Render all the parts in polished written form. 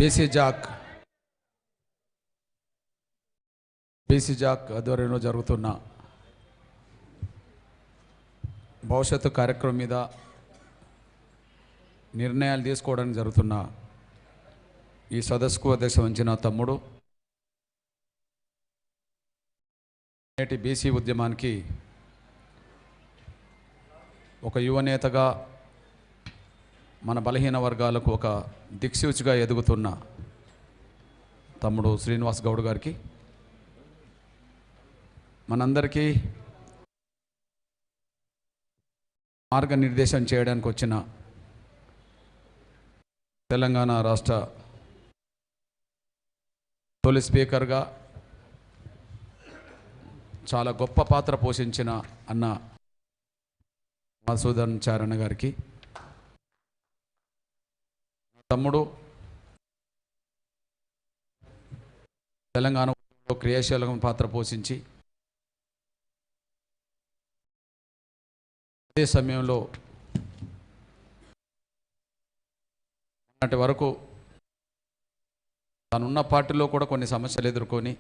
BC Jack ఆధ్వర్యంలో జరుగుతున్న భవిష్యత్తు కార్యక్రమం మీద నిర్ణయాలు తీసుకోవడానికి జరుగుతున్న ఈ సదస్సుకు అధ్యక్ష వహించిన తమ్ముడు, నేటి బీసీ ఉద్యమానికి ఒక యువనేతగా, మన బలహీన వర్గాలకు ఒక దిక్సూచిగా ఎదుగుతున్న తమ్ముడు శ్రీనివాస్ గౌడ్ గారికి, మనందరికీ మార్గనిర్దేశం చేయడానికి వచ్చిన తెలంగాణ రాష్ట్ర తొలి స్పీకర్గా చాలా గొప్ప పాత్ర పోషించిన అన్న మధుసూదన్ చారణ గారికి, తమ్ముడు తెలంగాణలో క్రియాశీలక పాత్ర పోషించి అదే సమయంలో అన్నటి వరకు తానున్న పార్టీలో కూడా కొన్ని సమస్యలు ఎదుర్కొని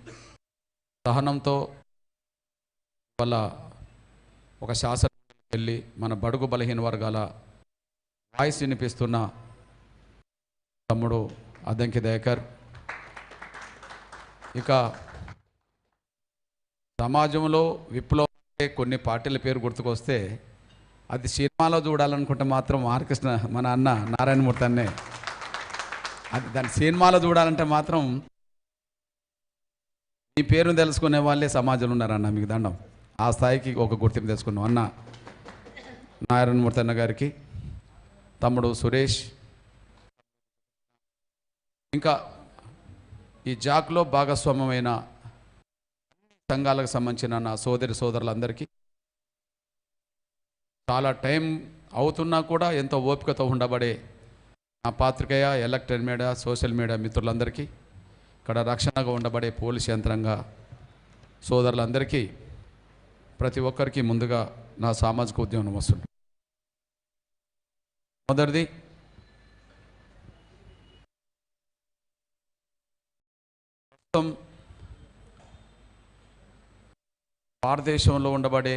సహనంతో వల్ల ఒక శాసనం వెళ్ళి మన బడుగు బలహీన వర్గాల వాయిస్ వినిపిస్తున్న తమ్ముడు అద్దంకి దయాకర్. ఇక సమాజంలో విప్లవం కొన్ని పార్టీల పేరు గుర్తుకొస్తే అది సినిమాలో చూడాలనుకుంటే మాత్రం ఆర్కృష్ణ మన అన్న నారాయణమూర్తి అన్నే, అది దాని సినిమాలో చూడాలంటే మాత్రం ఈ పేరును తెలుసుకునే వాళ్ళే సమాజంలో ఉన్నారన్న. మీకు దండం. ఆ స్థాయికి ఒక గుర్తింపు తెచ్చుకున్నాం అన్న నారాయణమూర్తి అన్న గారికి, తమ్ముడు సురేష్, ఇంకా ఈ జాక్లో భాగస్వామ్యమైన సంఘాలకు సంబంధించిన నా సోదరులందరికీ చాలా టైం అవుతున్నా కూడా ఎంతో ఓపికతో ఉండబడే నా పాత్రికేయ, ఎలక్ట్రానిక్ మీడియా, సోషల్ మీడియా మిత్రులందరికీ, ఇక్కడ రక్షణగా ఉండబడే పోలీస్ యంత్రాంగ సోదరులందరికీ, ప్రతి ఒక్కరికి ముందుగా నా సామాజిక ఉద్యమం వస్తుంది. మొదటిది, భారతదేశంలో ఉండబడే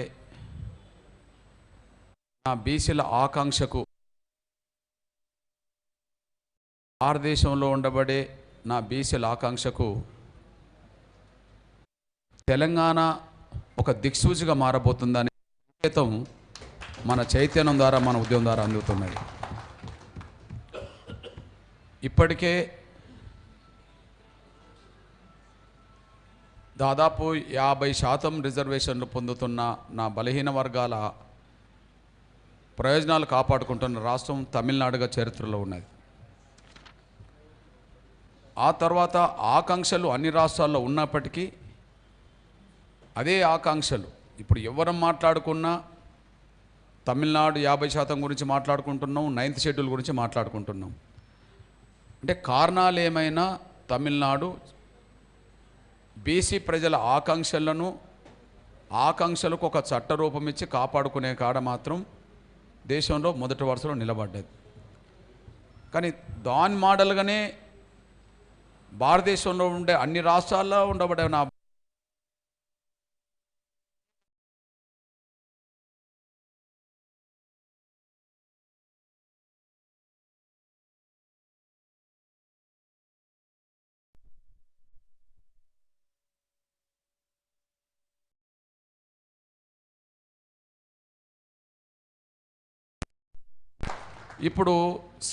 నా బీసీల ఆకాంక్షకు, భారతదేశంలో ఉండబడే నా బీసీల ఆకాంక్షకు తెలంగాణ ఒక దిక్సూచిగా మారబోతుందనే సంకేతం మన చైతన్యం ద్వారా, మన ఉద్యమం ద్వారా అందుతున్నది. ఇప్పటికే దాదాపు 50% రిజర్వేషన్లు పొందుతున్న నా బలహీన వర్గాల ప్రయోజనాలు కాపాడుకుంటున్న రాష్ట్రం తమిళనాడుగా చరిత్రలో ఉన్నది. ఆ తర్వాత ఆకాంక్షలు అన్ని రాష్ట్రాల్లో ఉన్నప్పటికీ అదే ఆకాంక్షలు ఇప్పుడు ఎవరం మాట్లాడుకున్నా తమిళనాడు 50% గురించి మాట్లాడుకుంటున్నాం, 9th షెడ్యూల్ గురించి మాట్లాడుకుంటున్నాం. అంటే కారణాలు ఏమైనా తమిళనాడు బీసీ ప్రజల ఆకాంక్షలకు ఒక చట్ట రూపం ఇచ్చి కాపాడుకునే కాడ మాత్రం దేశంలో మొదటి వరుసలో నిలబడ్డది. కానీ దాని మోడల్గానే భారతదేశంలో ఉండే అన్ని రాష్ట్రాల్లో ఉండబడే నా ఇప్పుడు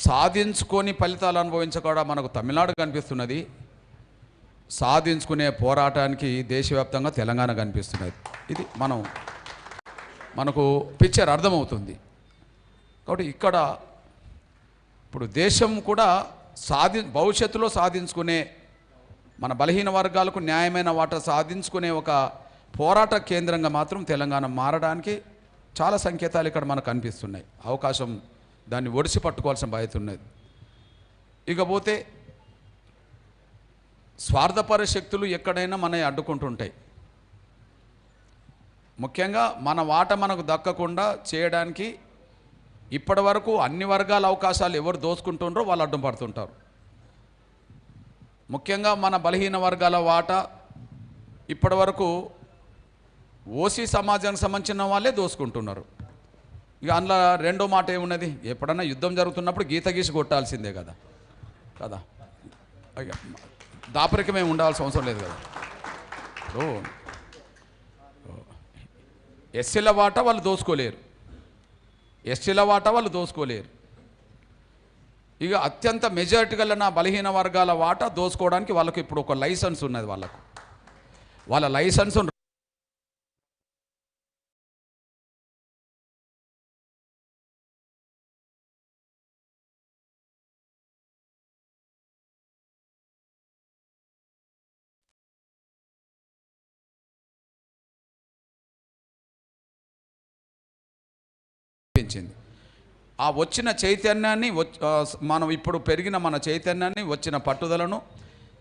సాధించుకొని ఫలితాలు అనుభవించకుండా మనకు తమిళనాడు కనిపిస్తున్నది, సాధించుకునే పోరాటానికి దేశవ్యాప్తంగా తెలంగాణ కనిపిస్తున్నది. ఇది మనకు పిక్చర్ అర్థమవుతుంది. కాబట్టి ఇక్కడ ఇప్పుడు దేశం కూడా భవిష్యత్తులో సాధించుకునే, మన బలహీన వర్గాలకు న్యాయమైన వాటా సాధించుకునే ఒక పోరాట కేంద్రంగా మాత్రం తెలంగాణ మారడానికి చాలా సంకేతాలు ఇక్కడ మనకు కనిపిస్తున్నాయి. అవకాశం దాన్ని ఒడిసి పట్టుకోవాల్సిన బాధ్యత ఉన్నది. ఇకపోతే స్వార్థపర శక్తులు ఎక్కడైనా మనని అడ్డుకుంటుంటాయి. ముఖ్యంగా మన వాట మనకు దక్కకుండా చేయడానికి ఇప్పటి వరకు అన్ని వర్గాల అవకాశాలు ఎవరు దోచుకుంటుండ్రో వాళ్ళు అడ్డం పడుతుంటారు. ముఖ్యంగా మన బలహీన వర్గాల వాటా ఇప్పటి వరకు ఓసీ సమాజానికి సంబంధించిన వాళ్ళే దోసుకుంటున్నారు. ఇక అందులో రెండో మాట ఏమున్నది, ఎప్పుడన్నా యుద్ధం జరుగుతున్నప్పుడు గీత గీసి కొట్టాల్సిందే కదా కదా దాపరికమే ఉండాల్సిన అవసరం లేదు కదా. ఇప్పుడు ఎస్సీల వాటా వాళ్ళు దోసుకోలేరు, ఎస్టీల వాటా వాళ్ళు దోసుకోలేరు. ఇక అత్యంత మెజారిటీ గల నా బలహీన వర్గాల వాటా దోసుకోవడానికి వాళ్ళకు ఇప్పుడు ఒక లైసెన్స్ ఉన్నది. వాళ్ళ లైసెన్స్ పెంచింది. ఆ వచ్చిన చైతన్యాన్ని మనం ఇప్పుడు పెరిగిన మన చైతన్యాన్ని, వచ్చిన పట్టుదలను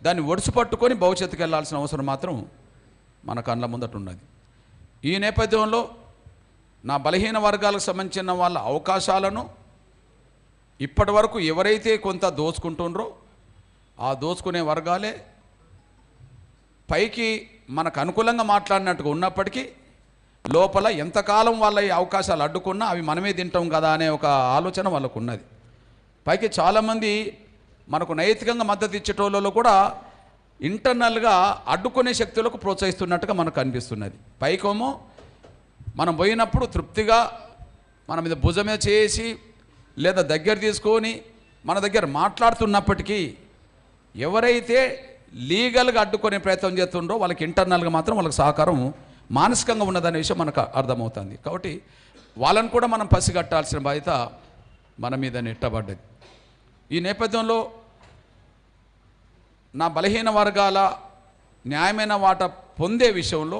దాన్ని ఒడిసి పట్టుకొని భవిష్యత్తుకు వెళ్ళాల్సిన అవసరం మాత్రం మన కళ్ళ ముందట ఉన్నది. ఈ నేపథ్యంలో నా బలహీన వర్గాలకు సంబంధించిన వాళ్ళ అవకాశాలను ఇప్పటి వరకు ఎవరైతే కొంత దోచుకుంటుండ్రో ఆ దోచుకునే వర్గాలే పైకి మనకు అనుకూలంగా మాట్లాడినట్టుగా ఉన్నప్పటికీ లోపల ఎంతకాలం వాళ్ళ ఈ అవకాశాలు అడ్డుకున్నా అవి మనమే తింటాం కదా అనే ఒక ఆలోచన వాళ్ళకు ఉన్నది. పైకి చాలామంది మనకు నైతికంగా మద్దతు ఇచ్చేటోళ్ళలో కూడా ఇంటర్నల్గా అడ్డుకునే శక్తులకు ప్రోత్సహిస్తున్నట్టుగా మనకు అనిపిస్తున్నది. పైకేమో మనం పోయినప్పుడు తృప్తిగా మన మీద భుజమే చేసి లేదా దగ్గర తీసుకొని మన దగ్గర మాట్లాడుతున్నప్పటికీ ఎవరైతే లీగల్గా అడ్డుకునే ప్రయత్నం చేస్తుండ్రో వాళ్ళకి ఇంటర్నల్గా మాత్రం వాళ్ళకి సహకారం మానసికంగా ఉన్నదనే విషయం మనకు అర్థమవుతుంది. కాబట్టి వాళ్ళని కూడా మనం పసిగట్టాల్సిన బాధ్యత మన మీద నెట్టబడ్డది. ఈ నేపథ్యంలో నా బలహీన వర్గాల న్యాయమైన వాటా పొందే విషయంలో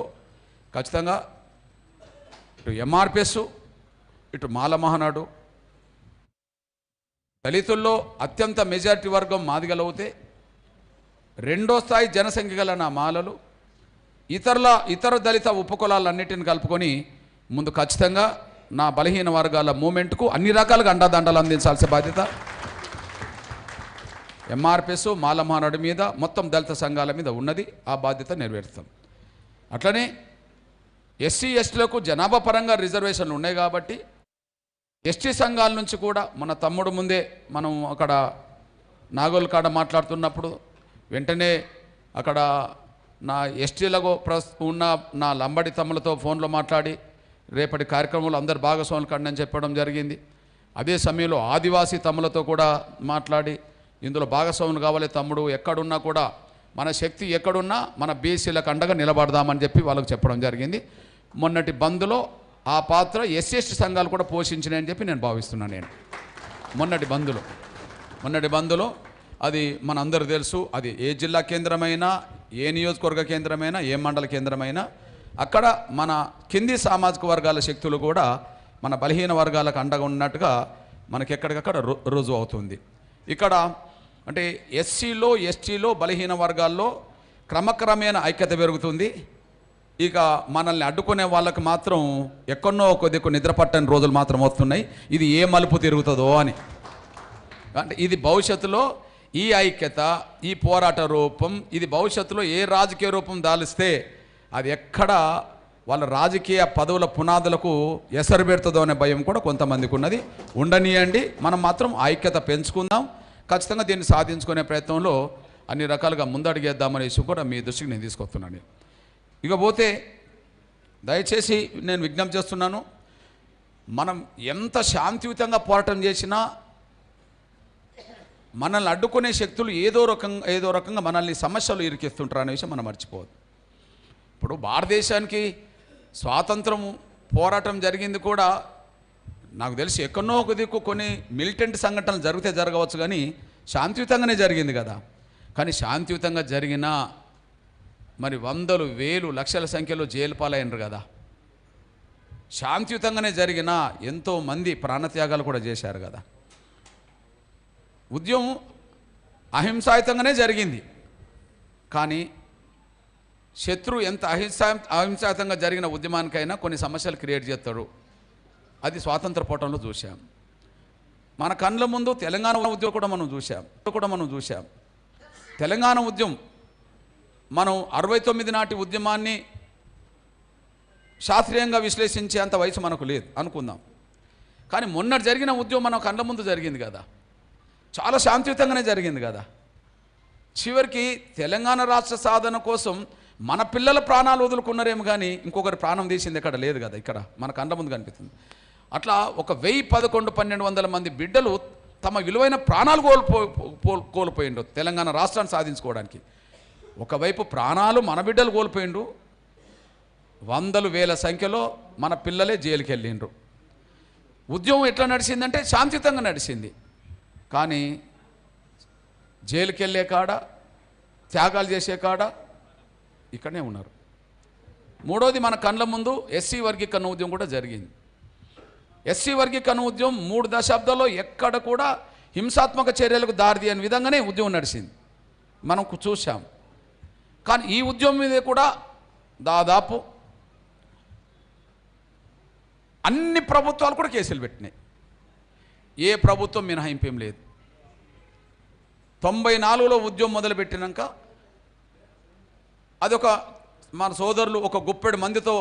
ఖచ్చితంగా ఇటు ఎంఆర్పిఎస్, ఇటు మాల మహానాడు, దళితుల్లో అత్యంత మెజారిటీ వర్గం మాదిగలవుతే రెండో స్థాయి జనసంఖ్య గల నా మాలలు, ఇతర దళిత ఉపకులాలన్నిటిని కలుపుకొని ముందు ఖచ్చితంగా నా బలహీన వర్గాల మూమెంట్కు అన్ని రకాలుగా అండాదండలు అందించాల్సిన బాధ్యత ఎంఆర్పిఎస్, మాల మహానాడు మీద, మొత్తం దళిత సంఘాల మీద ఉన్నది. ఆ బాధ్యత నెరవేరుస్తాం. అట్లనే ఎస్సీ ఎస్టీలకు జనాభా పరంగా రిజర్వేషన్లు ఉన్నాయి కాబట్టి ఎస్టీ సంఘాల నుంచి కూడా మన తమ్ముడు ముందే మనం అక్కడ నాగోల్ కాడ మాట్లాడుతున్నప్పుడు వెంటనే అక్కడ నా ఎస్టీలకు ఉన్న నా లంబడి తమ్ములతో ఫోన్లో మాట్లాడి రేపటి కార్యక్రమంలో అందరు భాగస్వాములు కండి అని చెప్పడం జరిగింది. అదే సమయంలో ఆదివాసీ తమ్ములతో కూడా మాట్లాడి ఇందులో భాగస్వాములు కావాలి తమ్ముడు, ఎక్కడున్నా కూడా మన శక్తి ఎక్కడున్నా మన బీసీలకు అండగా నిలబడదామని చెప్పి వాళ్ళకు చెప్పడం జరిగింది. మొన్నటి బంద్లో ఆ పాత్ర ఎస్సీ సంఘాలు కూడా పోషించినాయని చెప్పి నేను భావిస్తున్నాను. నేను మొన్నటి బంద్లో అది మనందరూ తెలుసు, అది ఏ జిల్లా కేంద్రమైనా, ఏ నియోజకవర్గ కేంద్రమైనా, ఏ మండల కేంద్రమైనా అక్కడ మన కింది సామాజిక వర్గాల శక్తులు కూడా మన బలహీన వర్గాలకు అండగా ఉన్నట్టుగా మనకి ఎక్కడికక్కడ రుజువు అవుతుంది. ఇక్కడ అంటే ఎస్సీలో, ఎస్టీలో, బలహీన వర్గాల్లో క్రమక్రమేణా ఐక్యత పెరుగుతుంది. ఇక మనల్ని అడ్డుకునే వాళ్ళకి మాత్రం ఎక్కడో కొద్దిగా నిద్ర పట్టని రోజులు మాత్రం వస్తున్నాయి. ఇది ఏ మలుపు తిరుగుతుందో అని. అంటే ఇది భవిష్యత్తులో ఈ ఐక్యత, ఈ పోరాట రూపం, ఇది భవిష్యత్తులో ఏ రాజకీయ రూపం దాలిస్తే అది ఎక్కడ వాళ్ళ రాజకీయ పదవుల పునాదులకు ఎసరు పెడుతుందో అనే భయం కూడా కొంతమందికి ఉన్నది. ఉండనియండి, మనం మాత్రం ఐక్యత పెంచుకుందాం. ఖచ్చితంగా దీన్ని సాధించుకునే ప్రయత్నంలో అన్ని రకాలుగా ముందడిగేద్దామనే విషయం కూడా మీ దృష్టికి నేను తీసుకొస్తున్నాను. ఇకపోతే దయచేసి నేను విజ్ఞప్తి చేస్తున్నాను, మనం ఎంత శాంతియుతంగా పోరాటం చేసినా మనల్ని అడ్డుకునే శక్తులు ఏదో రకంగా మనల్ని సమస్యలు ఇరికిస్తుంటారు అనే విషయం మనం మర్చిపోవద్దు. ఇప్పుడు భారతదేశానికి స్వాతంత్రం పోరాటం జరిగింది కూడా నాకు తెలిసి ఎక్కడో ఒక దిక్కు కొన్ని మిలిటెంట్ సంఘటనలు జరగవచ్చు, కానీ శాంతియుతంగానే జరిగింది కదా. కానీ శాంతియుతంగా జరిగినా మరి వందలు, వేలు, లక్షల సంఖ్యలో జైలు పాలైనరు కదా. శాంతియుతంగానే జరిగినా ఎంతోమంది ప్రాణత్యాగాలు కూడా చేశారు కదా. ఉద్యమం అహింసాయుతంగానే జరిగింది, కానీ శత్రువు ఎంత అహింసాయుతంగా జరిగిన ఉద్యమానికైనా కొన్ని సమస్యలు క్రియేట్ చేస్తాడు. అది స్వాతంత్ర పోరాటంలో చూశాం. మన కళ్ళ ముందు తెలంగాణ ఉద్యమం కూడా మనం చూశాం. తెలంగాణ ఉద్యమం మనం 69 నాటి ఉద్యమాన్ని శాస్త్రీయంగా విశ్లేషించే అంత వయసు మనకు లేదు అనుకుందాం. కానీ మొన్న జరిగిన ఉద్యమం మన కళ్ళ ముందు జరిగింది కదా, చాలా శాంతియుతంగానే జరిగింది కదా. చివరికి తెలంగాణ రాష్ట్ర సాధన కోసం మన పిల్లల ప్రాణాలు వదులుకున్నారేమో కానీ ఇంకొకరి ప్రాణం తీసింది ఎక్కడ లేదు కదా, ఇక్కడ మన కళ్ళ ముందు కనిపిస్తుంది. అట్లా ఒక 1011-1200 మంది బిడ్డలు తమ విలువైన ప్రాణాలు కోల్పోయిండు తెలంగాణ రాష్ట్రాన్ని సాధించుకోవడానికి. ఒకవైపు ప్రాణాలు మన బిడ్డలు కోల్పోయిండు, వందలు వేల సంఖ్యలో మన పిల్లలే జైలుకి వెళ్ళిండ్రు. ఉద్యమం ఎట్లా నడిచిందంటే శాంతియుతంగా నడిచింది. కానీ జైలుకి వెళ్ళే కాడ, త్యాగాలు చేసే కాడ ఇక్కడనే ఉన్నారు. మూడోది, మన కళ్ళ ముందు ఎస్సీ వర్గీకరణ ఉద్యమం కూడా జరిగింది. ఎస్సీ వర్గీకరణ ఉద్యమం 3 దశాబ్దాల్లో ఎక్కడ కూడా హింసాత్మక చర్యలకు దారితీయని విధంగానే ఉద్యమం నడిచింది, మనం చూసాం. కానీ ఈ ఉద్యమం మీద కూడా దాదాపు అన్ని ప్రభుత్వాలు కూడా కేసులు పెట్టినాయి. ఏ ప్రభుత్వం మినహాయింపేం లేదు. 94లో ఉద్యమం మొదలుపెట్టినాక అదొక మన సోదరులు ఒక గుప్పెడు మందితో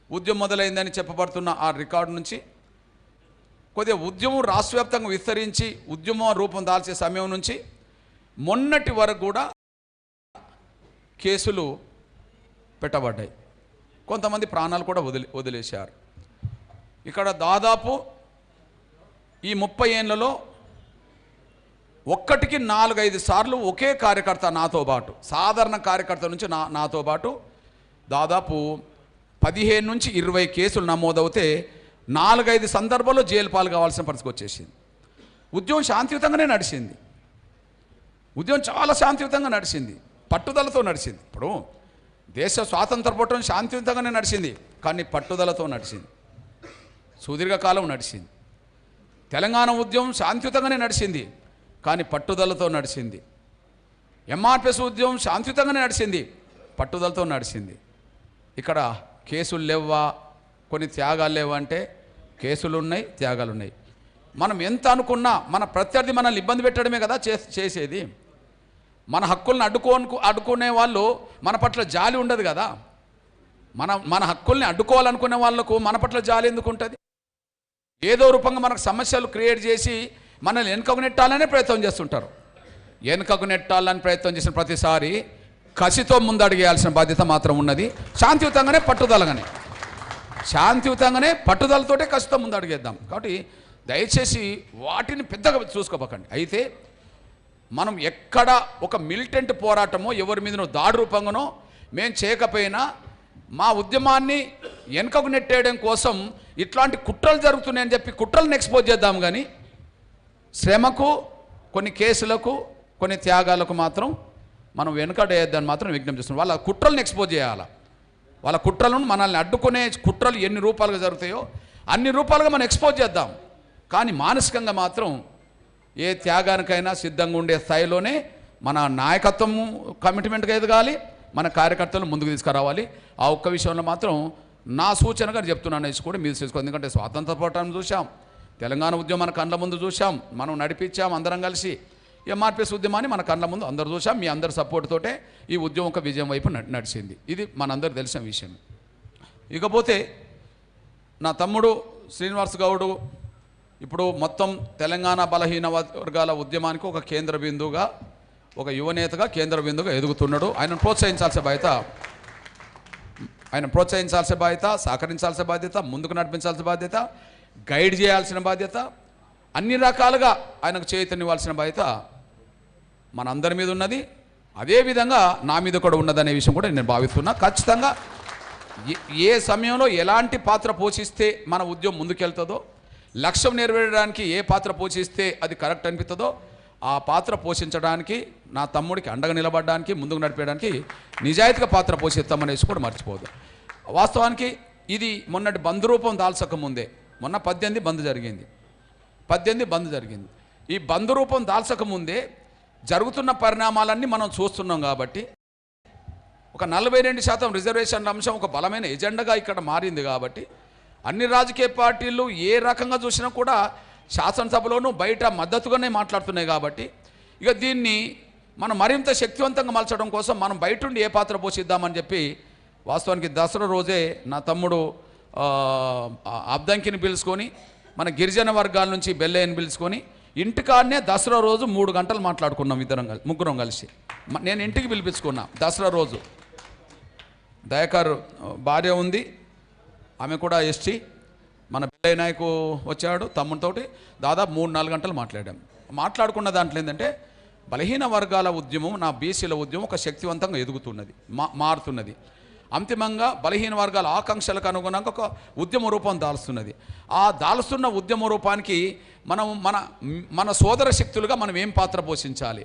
ఉద్యమం మొదలైందని చెప్పబడుతున్న ఆ రికార్డు నుంచి కొద్దిగా ఉద్యమం రాష్ట్రవ్యాప్తంగా విస్తరించి ఉద్యమం రూపం దాల్చే సమయం నుంచి మొన్నటి వరకు కూడా కేసులు పెట్టబడ్డాయి. కొంతమంది ప్రాణాలు కూడా వదిలేశారు. ఇక్కడ దాదాపు ఈ 30 ఏళ్లలో ఒక్కటికి 4-5 సార్లు ఒకే కార్యకర్త నాతో పాటు, సాధారణ కార్యకర్త నుంచి నాతో పాటు దాదాపు 15 నుంచి 20 కేసులు నమోదవుతే 4-5 సందర్భాల్లో జైలు పాలు కావాల్సిన పరిస్థితి వచ్చేసింది. ఉద్యమం శాంతియుతంగానే నడిచింది. ఉద్యమం చాలా శాంతియుతంగా నడిచింది, పట్టుదలతో నడిచింది. ఇప్పుడు దేశ స్వాతంత్ర పోరాటం శాంతియుతంగానే నడిచింది, కానీ పట్టుదలతో నడిచింది, సుదీర్ఘకాలం నడిచింది. తెలంగాణ ఉద్యమం శాంతియుతంగానే నడిచింది, కానీ పట్టుదలతో నడిచింది. ఎంఆర్పిఎస్ ఉద్యమం శాంతియుతంగానే నడిచింది, పట్టుదలతో నడిచింది. ఇక్కడ కేసులు లేవా, కొన్ని త్యాగాలు లేవా అంటే కేసులు ఉన్నాయి, త్యాగాలు ఉన్నాయి. మనం ఎంత అనుకున్నా మన ప్రత్యర్థి మనల్ని ఇబ్బంది పెట్టడమే కదా చేసేది. మన హక్కుల్ని అడ్డుకునే వాళ్ళు మన పట్ల జాలి ఉండదు కదా. మన హక్కుల్ని అడ్డుకోవాలనుకునే వాళ్ళకు మన పట్ల జాలి ఎందుకు ఉంటుంది? ఏదో రూపంగా మనకు సమస్యలు క్రియేట్ చేసి మనల్ని వెనుకకు నెట్టాలనే ప్రయత్నం చేస్తుంటారు. వెనుకకు నెట్టాలని ప్రయత్నం చేసిన ప్రతిసారి కసితో ముందడుగేయాల్సిన బాధ్యత మాత్రం ఉన్నది. శాంతియుతంగానే పట్టుదలతోటే కసితో ముందడుగేద్దాం. కాబట్టి దయచేసి వాటిని పెద్దగా చూసుకోబకండి. అయితే మనం ఎక్కడ ఒక మిలిటెంట్ పోరాటమో ఎవరి మీదనో దాడి రూపంగానో మేము చేయకపోయినా మా ఉద్యమాన్ని వెనుకకు నెట్టేయడం కోసం ఇట్లాంటి కుట్రలు జరుగుతున్నాయని చెప్పి కుట్రలను ఎక్స్పోజ్ చేద్దాం. కానీ శ్రమకు, కొన్ని కేసులకు, కొన్ని త్యాగాలకు మాత్రం మనం వెనుకడేయద్దని మాత్రం విజ్ఞప్తి చేస్తున్నాం. వాళ్ళ కుట్రలను ఎక్స్పోజ్ చేయాలి. వాళ్ళ కుట్రలను, మనల్ని అడ్డుకునే కుట్రలు ఎన్ని రూపాలుగా జరుగుతాయో అన్ని రూపాలుగా మనం ఎక్స్పోజ్ చేద్దాం. కానీ మానసికంగా మాత్రం ఏ త్యాగానికైనా సిద్ధంగా ఉండే స్థాయిలోనే మన నాయకత్వం కమిట్మెంట్గా ఎదగాలి, మన కార్యకర్తలు ముందుకు తీసుకురావాలి. ఆ ఒక్క విషయంలో మాత్రం నా సూచనగా చెప్తున్నాను అనేసి కూడా మీరు చేసుకోవాలి. ఎందుకంటే స్వాతంత్ర పోరాటం చూసాం, తెలంగాణ ఉద్యమం మన కళ్ళ ముందు చూసాం, మనం నడిపించాం అందరం కలిసి. ఎంఆర్పిఎస్ ఉద్యమాన్ని మన కళ్ళ ముందు అందరూ చూసాం. మీ అందరి సపోర్ట్ తోటే ఈ ఉద్యమం ఒక విజయం వైపు నడిచింది. ఇది మనందరూ తెలిసిన విషయం. ఇకపోతే నా తమ్ముడు శ్రీనివాస్ గౌడ్ ఇప్పుడు మొత్తం తెలంగాణ బలహీన వర్గాల ఉద్యమానికి ఒక కేంద్ర బిందువుగా, ఒక యువనేతగా కేంద్ర బిందువుగా ఎదుగుతున్నాడు. ఆయనను ప్రోత్సహించాల్సిన బాధ్యత, సహకరించాల్సిన బాధ్యత, ముందుకు నడిపించాల్సిన బాధ్యత, గైడ్ చేయాల్సిన బాధ్యత, అన్ని రకాలుగా ఆయనకు చైతన్యవ్వాల్సిన బాధ్యత మనందరి మీద ఉన్నది. అదేవిధంగా నా మీద కూడా ఉన్నదనే విషయం కూడా నేను భావిస్తున్నా. ఖచ్చితంగా ఏ సమయంలో ఎలాంటి పాత్ర పోషిస్తే మన ఉద్యమం ముందుకెళ్తుందో, లక్ష్యం నెరవేరడానికి ఏ పాత్ర పోషిస్తే అది కరెక్ట్ అనిపిస్తుందో ఆ పాత్ర పోషించడానికి, నా తమ్ముడికి అండగా నిలబడడానికి, ముందుకు నడిపేయడానికి నిజాయితీగా పాత్ర పోషిస్తామనేసి కూడా మర్చిపోదు. వాస్తవానికి ఇది మొన్నటి బంద్ రూపం దాల్చకముందే, మొన్న 18 బంద్ జరిగింది. ఈ బంద్ రూపం దాల్చకముందే జరుగుతున్న పరిణామాలన్నీ మనం చూస్తున్నాం. కాబట్టి ఒక 42% రిజర్వేషన్ల అంశం ఒక బలమైన ఎజెండాగా ఇక్కడ మారింది. కాబట్టి అన్ని రాజకీయ పార్టీలు ఏ రకంగా చూసినా కూడా శాసనసభలోనూ బయట మద్దతుగానే మాట్లాడుతున్నాయి. కాబట్టి ఇక దీన్ని మనం మరింత శక్తివంతంగా మలచడం కోసం మనం బయట నుండి ఏ పాత్ర పోషిద్దామని చెప్పి వాస్తవానికి దసరా రోజే నా తమ్ముడు అబ్దంకిని పిలుచుకొని మన గిరిజన వర్గాల నుంచి బెల్లయ్యని పిలుచుకొని ఇంటికాడనే దసరా రోజు 3 గంటలు మాట్లాడుకున్నాం ముగ్గురం కలిసి. నేను ఇంటికి పిలిపించుకున్నా దసరా రోజు. దయాకర్ భార్య ఉంది, ఆమె కూడా ఎస్టీ. మన బెల్లయ్య నాయకు వచ్చాడు తమ్ముడితోటి. దాదాపు 3-4 గంటలు మాట్లాడుకున్న దాంట్లో ఏంటంటే బలహీన వర్గాల ఉద్యమం, నా బీసీల ఉద్యమం ఒక శక్తివంతంగా ఎదుగుతున్నది, మారుతున్నది. అంతిమంగా బలహీన వర్గాల ఆకాంక్షలకు అనుగుణంగా ఒక ఉద్యమ రూపం దాల్స్తున్నది. ఆ దాల్స్తున్న ఉద్యమ రూపానికి మనం మన సోదర శక్తులుగా మనం ఏం పాత్ర పోషించాలి,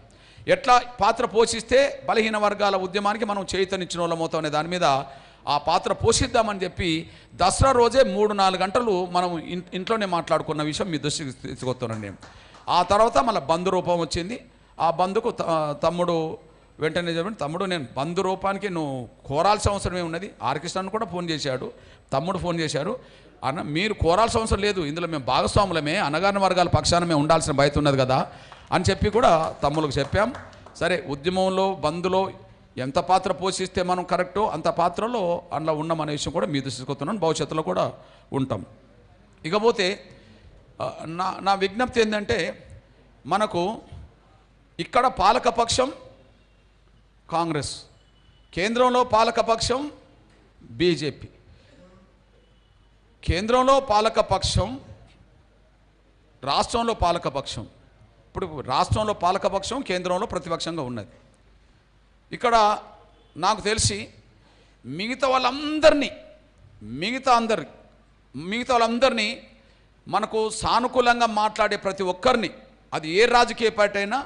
ఎట్లా పాత్ర పోషిస్తే బలహీన వర్గాల ఉద్యమానికి మనం చైతన్యించిన వాళ్ళమవుతాం అనే దాని మీద ఆ పాత్ర పోషిద్దామని చెప్పి దసరా రోజే 3-4 గంటలు మనం ఇంట్లోనే మాట్లాడుకున్న విషయం మీ దృష్టికి తీసుకొస్తున్నాను నేను. ఆ తర్వాత మళ్ళీ బంధు రూపం వచ్చింది. ఆ బంధుకు తమ్ముడు వెంటనే చెప్పండి, తమ్ముడు నేను బంధు రూపానికి నువ్వు కోరాల్సిన అవసరం ఏమున్నది. ఆర్కృష్ణను కూడా ఫోన్ చేశాడు, తమ్ముడు ఫోన్ చేశారు. అన్న మీరు కోరాల్సిన అవసరం లేదు, ఇందులో మేము భాగస్వాములమే, అణగారిన వర్గాల పక్షాన మేము ఉండాల్సిన బయట ఉన్నది కదా అని చెప్పి కూడా తమ్ములకు చెప్పాం. సరే, ఉద్యమంలో బంధులో ఎంత పాత్ర పోషిస్తే మనం కరెక్టో అంత పాత్రలో అందులో ఉన్నామనే విషయం కూడా మీ దృష్టికొస్తున్నాను, భవిష్యత్తులో కూడా ఉంటాం. ఇకపోతే నా విజ్ఞప్తి ఏంటంటే, మనకు ఇక్కడ పాలకపక్షం కాంగ్రెస్, కేంద్రంలో పాలకపక్షం బీజేపీ. కేంద్రంలో పాలకపక్షం, రాష్ట్రంలో పాలకపక్షం. ఇప్పుడు రాష్ట్రంలో పాలకపక్షం, కేంద్రంలో ప్రతిపక్షంగా ఉన్నది. ఇక్కడ నాకు తెలిసి మిగతా వాళ్ళందరినీ మనకు సానుకూలంగా మాట్లాడే ప్రతి ఒక్కరిని, అది ఏ రాజకీయ పార్టీ అయినా,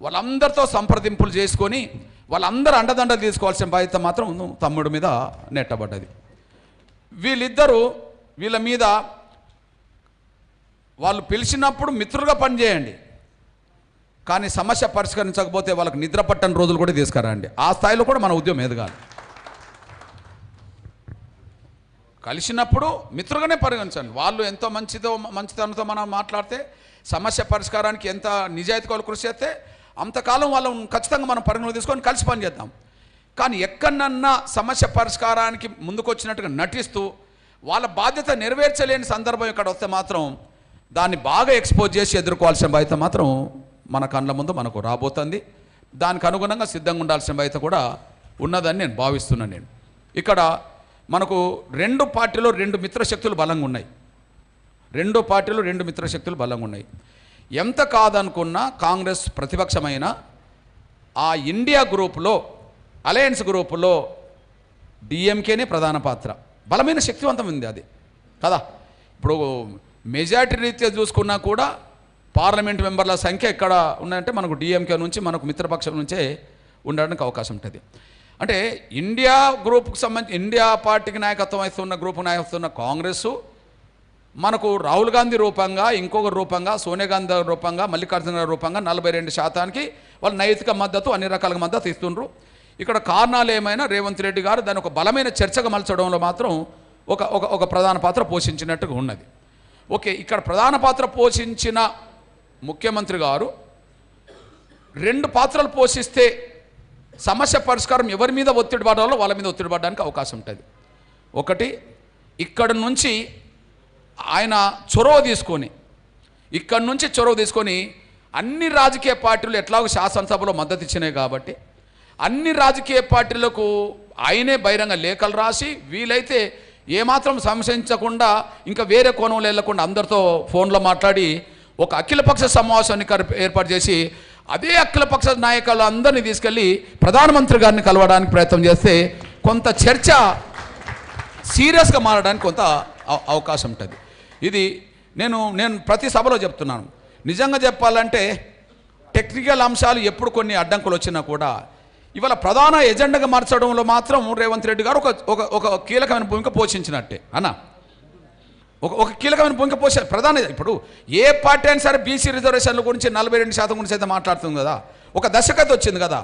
వాళ్ళందరితో సంప్రదింపులు చేసుకొని వాళ్ళందరూ అండదండలు తీసుకోవాల్సిన బాధ్యత మాత్రం తమ్ముడి మీద నెట్టబడ్డది. వీళ్ళ మీద వాళ్ళు పిలిచినప్పుడు మిత్రులుగా పనిచేయండి, కానీ సమస్య పరిష్కరించకపోతే వాళ్ళకి నిద్ర పట్టని రోజులు కూడా తీసుకురండి. ఆ స్థాయిలో కూడా మన ఉద్యమం ఎదగాలి. కలిసినప్పుడు మిత్రులుగానే పరిగణించండి. వాళ్ళు ఎంతో మంచితనంతో మనం మాట్లాడితే, సమస్య పరిష్కారానికి ఎంత నిజాయితీ వాళ్ళు కృషి చేస్తే అంతకాలం వాళ్ళని ఖచ్చితంగా మనం పరిగణలో తీసుకొని కలిసి పనిచేద్దాం. కానీ ఎక్కడన్నా సమస్య పరిష్కారానికి ముందుకు వచ్చినట్టుగా నటిస్తూ వాళ్ళ బాధ్యత నెరవేర్చలేని సందర్భం ఇక్కడ వస్తే మాత్రం దాన్ని బాగా ఎక్స్పోజ్ చేసి ఎదుర్కోవాల్సిన బాధ్యత మాత్రం మన కళ్ళ ముందు మనకు రాబోతుంది. దానికి అనుగుణంగా సిద్ధంగా ఉండాల్సిన బాధ్యత కూడా ఉన్నదని నేను భావిస్తున్నాను. ఇక్కడ మనకు 2 పార్టీలో 2 మిత్రశక్తులు బలంగా ఉన్నాయి. ఎంత కాదనుకున్నా కాంగ్రెస్ ప్రతిపక్షమైన ఆ ఇండియా గ్రూపులో, అలయన్స్ గ్రూపులో డిఎంకేనే ప్రధాన పాత్ర, బలమైన శక్తివంతం ఉంది అది కదా. ఇప్పుడు మెజారిటీ రీత్యా చూసుకున్నా కూడా పార్లమెంట్ మెంబర్ల సంఖ్య ఎక్కడ ఉన్నాయంటే మనకు డిఎంకే నుంచి, మనకు మిత్రపక్షం నుంచే ఉండడానికి అవకాశం ఉంటుంది. అంటే ఇండియా గ్రూప్కి సంబంధించి ఇండియా పార్టీకి నాయకత్వం వహిస్తున్న గ్రూపు నాయకత్వం కాంగ్రెస్, మనకు రాహుల్ గాంధీ రూపంగా, ఇంకొక రూపంగా సోనియా గాంధీ రూపంగా, మల్లికార్జున రూపంగా 42% వాళ్ళు నైతిక మద్దతు, అన్ని రకాల మద్దతు ఇస్తుండ్రు. ఇక్కడ కారణాలు ఏమైనా రేవంత్ రెడ్డి గారు దాన్ని ఒక బలమైన చర్చగా మలచడంలో మాత్రం ఒక ప్రధాన పాత్ర పోషించినట్టుగా ఉన్నది. ఓకే, ఇక్కడ ప్రధాన పాత్ర పోషించిన ముఖ్యమంత్రి గారు 2 పాత్రలు పోషిస్తే సమస్య పరిష్కారం ఎవరి మీద ఒత్తిడి పడాలో వాళ్ళ మీద ఒత్తిడి పడడానికి అవకాశం ఉంటుంది. ఒకటి, ఇక్కడ నుంచి ఆయన చొరవ తీసుకొని అన్ని రాజకీయ పార్టీలు ఎట్లాగో శాసనసభలో మద్దతు ఇచ్చినాయి కాబట్టి అన్ని రాజకీయ పార్టీలకు ఆయనే బహిరంగ లేఖలు రాసి, వీలైతే ఏమాత్రం సంశయించకుండా ఇంకా వేరే కోణంలో వెళ్లకుండా అందరితో ఫోన్లో మాట్లాడి ఒక అఖిలపక్ష సమావేశాన్ని ఏర్పాటు చేసి అదే అఖిలపక్ష నాయకులు అందరినీ తీసుకెళ్ళి ప్రధానమంత్రి గారిని కలవడానికి ప్రయత్నం చేస్తే కొంత చర్చ సీరియస్గా మారడానికి కొంత అవకాశం ఉంటుంది. ఇది నేను ప్రతి సభలో చెప్తున్నాను. నిజంగా చెప్పాలంటే టెక్నికల్ అంశాలు ఎప్పుడు కొన్ని అడ్డంకులు వచ్చినా కూడా ఇవాళ ప్రధాన ఎజెండాగా మార్చడంలో మాత్రం రేవంత్ రెడ్డి గారు ఒక కీలకమైన భూమిక పోషించినట్టే అన్న. ఒక కీలకమైన భూమిక ప్రధాన. ఇప్పుడు ఏ పార్టీ అయినా సరే బీసీ రిజర్వేషన్ల గురించి 42% గురించి అయితే మాట్లాడుతుంది కదా. ఒక దశకత వచ్చింది కదా.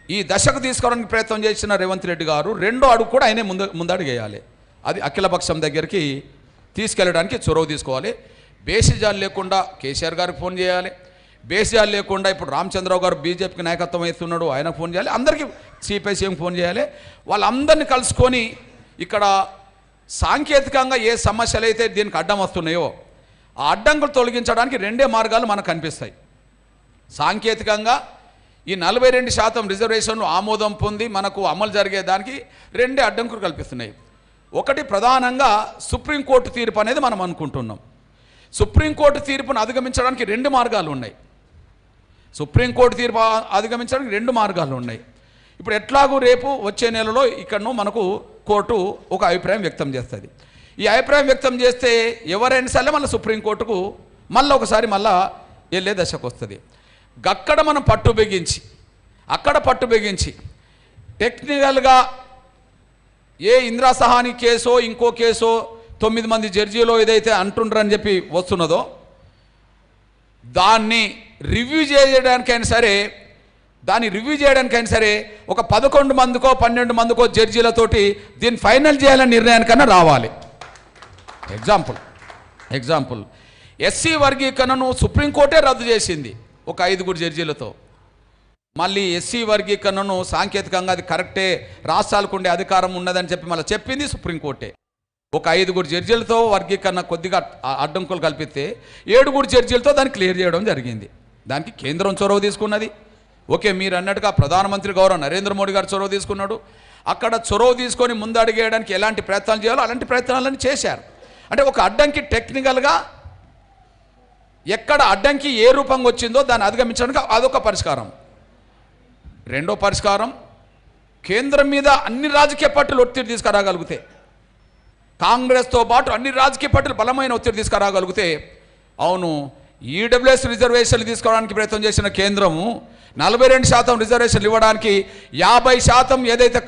ఈ దశకు తీసుకోవడానికి ప్రయత్నం చేసిన రేవంత్ రెడ్డి గారు 2వ అడుగు కూడా ఆయనే ముందడుగు వేయాలి. అది అఖిలపక్షం దగ్గరికి తీసుకెళ్ళడానికి చొరవ తీసుకోవాలి. బేసిజాలు లేకుండా కేసీఆర్ గారికి ఫోన్ చేయాలి, బేసియాలు లేకుండా ఇప్పుడు రామచంద్రరావు గారు బీజేపీకి నాయకత్వం వహిస్తున్నాడు, ఆయనకు ఫోన్ చేయాలి, అందరికీ సిపిఐ సీఎంకి ఫోన్ చేయాలి. వాళ్ళందరినీ కలుసుకొని ఇక్కడ సాంకేతికంగా ఏ సమస్యలు అయితే దీనికి అడ్డం వస్తున్నాయో ఆ అడ్డంకులు తొలగించడానికి రెండే మార్గాలు మనకు కనిపిస్తాయి. సాంకేతికంగా ఈ 42% రిజర్వేషన్లు ఆమోదం పొంది మనకు అమలు జరిగేదానికి రెండే అడ్డంకులు కల్పిస్తున్నాయి. ఒకటి ప్రధానంగా సుప్రీంకోర్టు తీర్పు అనేది మనం అనుకుంటున్నాం. సుప్రీంకోర్టు తీర్పును అధిగమించడానికి రెండు మార్గాలు ఉన్నాయి. సుప్రీంకోర్టు తీర్పు అధిగమించడానికి రెండు మార్గాలు ఉన్నాయి. ఇప్పుడు ఎట్లాగూ రేపు వచ్చే నెలలో ఇక్కడను మనకు కోర్టు ఒక అభిప్రాయం వ్యక్తం చేస్తుంది. ఈ అభిప్రాయం వ్యక్తం చేస్తే ఎవరైనా సరే మళ్ళీ సుప్రీంకోర్టుకు ఒకసారి వెళ్ళే దశకు వస్తుంది. అక్కడ మనం పట్టు బిగించి టెక్నికల్గా ఏ ఇందిరా సహాని కేసో ఇంకో కేసో 9 మంది జడ్జీలో ఏదైతే అంటుండ్రని చెప్పి వస్తున్నదో దాన్ని రివ్యూ చేయడానికైనా సరే ఒక 11 మందికో 12 మందికో జడ్జీలతోటి దీన్ని ఫైనల్ చేయాలని నిర్ణయానికన్నా రావాలి. ఎగ్జాంపుల్ ఎస్సీ వర్గీకరణను సుప్రీంకోర్టే రద్దు చేసింది ఒక 5 జడ్జీలతో. మళ్ళీ ఎస్సీ వర్గీకరణను సాంకేతికంగా అది కరెక్టే, రాష్ట్రాలకు ఉండే అధికారం ఉన్నదని చెప్పి మళ్ళీ చెప్పింది సుప్రీంకోర్టే. ఒక 5 జడ్జీలతో వర్గీకరణ కొద్దిగా అడ్డంకులు కల్పిస్తే 7 జడ్జీలతో దాన్ని క్లియర్ చేయడం జరిగింది. దానికి కేంద్రం చొరవ తీసుకున్నది. ఓకే, మీరు అన్నట్టుగా ప్రధానమంత్రి గౌరవ నరేంద్ర మోడీ గారు చొరవ తీసుకున్నాడు. అక్కడ చొరవ తీసుకొని ముందు అడిగేయడానికి ఎలాంటి ప్రయత్నాలు చేయాలో అలాంటి ప్రయత్నాలను చేశారు. అంటే ఒక అడ్డంకి టెక్నికల్గా ఎక్కడ అడ్డంకి ఏ రూపంగా వచ్చిందో దాన్ని అధిగమించడానికి అదొక పరిష్కారం. రెండో పరిష్కారం, కేంద్రం మీద అన్ని రాజకీయ పార్టీలు ఒత్తిడి తీసుకురాగలిగితే, కాంగ్రెస్తో పాటు అన్ని రాజకీయ పార్టీలు బలమైన ఒత్తిడి తీసుకురాగలిగితే, అవును ఈడబ్ల్యూఎస్ రిజర్వేషన్లు తీసుకోవడానికి ప్రయత్నం చేసిన కేంద్రము 42% రిజర్వేషన్లు ఇవ్వడానికి 50% ఏదైతే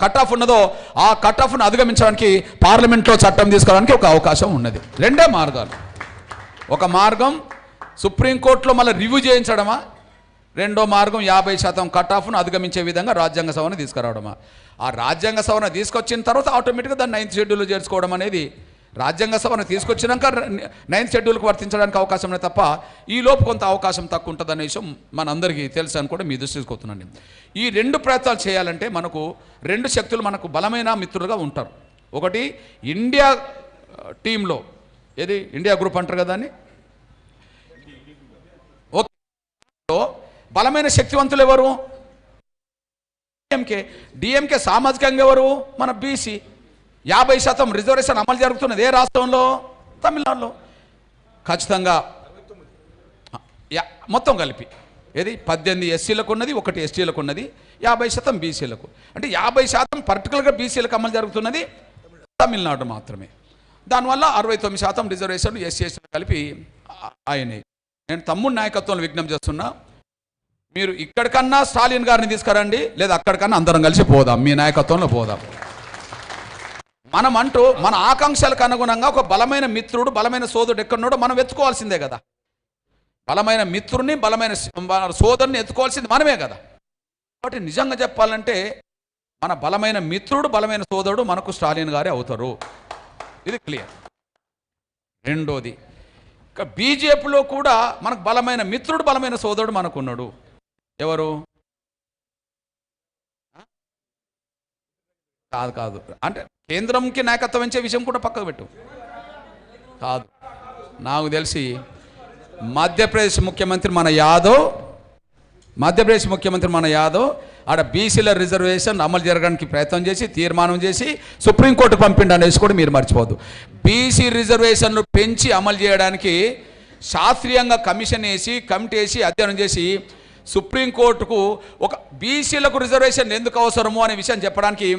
కట్ ఆఫ్ ఉన్నదో ఆ కట్ ఆఫ్ను అధిగమించడానికి పార్లమెంట్లో చట్టం తీసుకోవడానికి ఒక అవకాశం ఉన్నది. రెండే మార్గాలు. ఒక మార్గం సుప్రీంకోర్టులో మళ్ళీ రివ్యూ చేయించడమా, రెండో మార్గం 50% కట్ ఆఫ్ను అధిగమించే విధంగా రాజ్యాంగ సభను తీసుకురావడమా. ఆ రాజ్యాంగ సభను తీసుకొచ్చిన తర్వాత ఆటోమేటిక్గా దాన్ని 9th షెడ్యూల్లో చేర్చుకోవడం అనేది, రాజ్యాంగ సభను తీసుకొచ్చినాక 9th షెడ్యూల్కి వర్తించడానికి అవకాశం లేదు తప్ప ఈ లోపు కొంత అవకాశం తక్కువ ఉంటుంది అనే విషయం మనందరికీ తెలుసు అని కూడా మీ దృష్టికి తీసుకొస్తున్నాను. ఈ రెండు ప్రయత్నాలు చేయాలంటే మనకు రెండు శక్తులు మనకు బలమైన మిత్రులుగా ఉంటారు. ఒకటి ఇండియా టీంలో, ఏది ఇండియా గ్రూప్ అంటారు కదా అని, ఓకే, బలమైన శక్తివంతులు ఎవరు? డిఎంకే. సామాజికంగా ఎవరు? మన బీసీ. 50% రిజర్వేషన్ అమలు జరుగుతున్నది ఏ రాష్ట్రంలో? తమిళనాడులో. ఖచ్చితంగా మొత్తం కలిపి ఏది 18 ఎస్సీలకు ఉన్నది, 1 ఎస్టీలకు ఉన్నది, 50% బీసీలకు. అంటే 50% పర్టికులర్గా బీసీలకు అమలు జరుగుతున్నది తమిళనాడు మాత్రమే. దానివల్ల 69% రిజర్వేషన్లు ఎస్సీఎస్టీలు కలిపి అయినాయి. నేను తమ్ముడి నాయకత్వంలో విజ్ఞప్తి చేస్తున్నా, మీరు ఇక్కడికన్నా స్టాలిన్ గారిని తీసుకురండి, లేదా అక్కడికన్నా అందరం కలిసి పోదాం, మీ నాయకత్వంలో పోదాం. మనం అంటూ మన ఆకాంక్షలకు అనుగుణంగా ఒక బలమైన మిత్రుడు, బలమైన సోదరుడు ఎక్కడున్నాడో మనం వెతుకోవాల్సిందే కదా. బలమైన మిత్రుడిని, బలమైన సోదరుని ఎత్తుకోవాల్సింది మనమే కదా. కాబట్టి నిజంగా చెప్పాలంటే మన బలమైన మిత్రుడు, బలమైన సోదరుడు మనకు స్టాలిన్ గారే అవుతారు. ఇది క్లియర్. రెండోది, బీజేపీలో కూడా మనకు బలమైన మిత్రుడు, బలమైన సోదరుడు మనకున్నాడు. ఎవరు? కాదు అంటే కేంద్రంకి నాయకత్వం ఇచ్చే విషయం కూడా పక్కకు పెట్టు. కాదు, నాకు తెలిసి మధ్యప్రదేశ్ ముఖ్యమంత్రి మన యాదవ్ ఆడ బీసీల రిజర్వేషన్ అమలు జరగడానికి ప్రయత్నం చేసి తీర్మానం చేసి సుప్రీంకోర్టుకు పంపిండు అనేసి కూడా మీరు మర్చిపోవద్దు. బీసీ రిజర్వేషన్లు పెంచి అమలు చేయడానికి శాస్త్రీయంగా కమిషన్ వేసి, కమిటీ వేసి, అధ్యయనం చేసి సుప్రీంకోర్టుకు ఒక బీసీలకు రిజర్వేషన్ ఎందుకు అవసరమో అనే విషయం చెప్పడానికి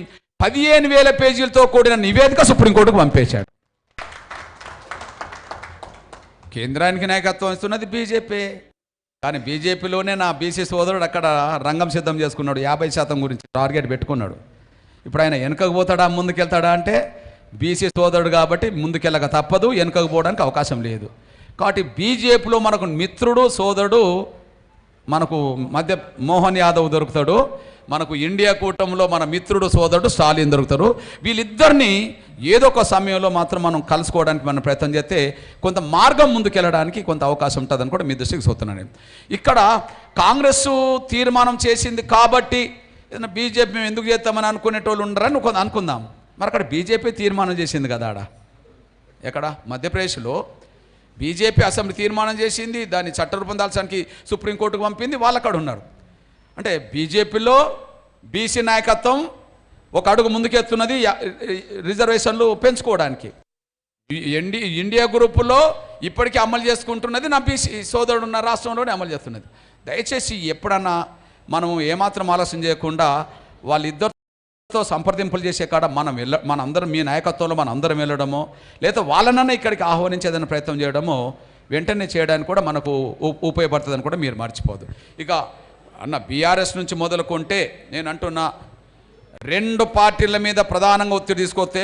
15,000 పేజీలతో కూడిన నివేదిక సుప్రీంకోర్టుకు పంపేశాడు. కేంద్రానికి నాయకత్వం ఇస్తున్నది బీజేపీ. కానీ బీజేపీలోనే నా బీసీ సోదరుడు అక్కడ రంగం సిద్ధం చేసుకున్నాడు. 50% గురించి టార్గెట్ పెట్టుకున్నాడు. ఇప్పుడు ఆయన వెనుకకు పోతాడా ముందుకెళ్తాడా అంటే, బీసీ సోదరుడు కాబట్టి ముందుకెళ్ళక తప్పదు, వెనుకకు పోవడానికి అవకాశం లేదు. కాబట్టి బీజేపీలో మనకు మిత్రుడు, సోదరుడు మనకు మధ్య మోహన్ యాదవ్ దొరుకుతాడు. మనకు ఇండియా కూటమిలో మన మిత్రుడు, సోదరుడు స్టాలిన్ దొరుకుతారు. వీళ్ళిద్దరిని ఏదో ఒక సమయంలో మాత్రం మనం కలుసుకోవడానికి మనం ప్రయత్నం చేస్తే కొంత మార్గం ముందుకెళ్ళడానికి కొంత అవకాశం ఉంటుందని కూడా మీ దృష్టికి చూస్తున్నాను నేను. ఇక్కడ కాంగ్రెస్ తీర్మానం చేసింది కాబట్టి ఏదైనా బీజేపీ మేము ఎందుకు చేస్తామని అనుకునేటోళ్ళు ఉండరని అనుకుందాం. మరి అక్కడ బీజేపీ తీర్మానం చేసింది కదా, ఆడ ఎక్కడ మధ్యప్రదేశ్లో బీజేపీ అసెంబ్లీ తీర్మానం చేసింది, దాన్ని చట్టరూపం దాల్చడానికి సుప్రీంకోర్టుకు పంపింది, వాళ్ళు అక్కడ ఉన్నారు. అంటే బీజేపీలో బీసీ నాయకత్వం ఒక అడుగు ముందుకెత్తున్నది రిజర్వేషన్లు పెంచుకోవడానికి. ఇండియా గ్రూపులో ఇప్పటికీ అమలు చేసుకుంటున్నది, నా బీసీ సోదరుడు ఉన్న రాష్ట్రంలోనే అమలు చేస్తున్నది. దయచేసి ఎప్పుడన్నా మనం ఏమాత్రం ఆలోచన చేయకుండా వాళ్ళిద్దరితో సంప్రదింపులు చేసే కాడ మనందరం మీ నాయకత్వంలో అందరం వెళ్ళడమో లేదా వాళ్ళనన్నా ఇక్కడికి ఆహ్వానించేదన్న ప్రయత్నం చేయడమో వెంటనే చేయడానికి కూడా మనకు ఉపయోగపడుతుందని కూడా మీరు మర్చిపోదు. ఇక అన్న బీఆర్ఎస్ నుంచి మొదలుకుంటే నేను అంటున్నా, 2 పార్టీల మీద ప్రధానంగా ఒత్తిడి తీసుకొస్తే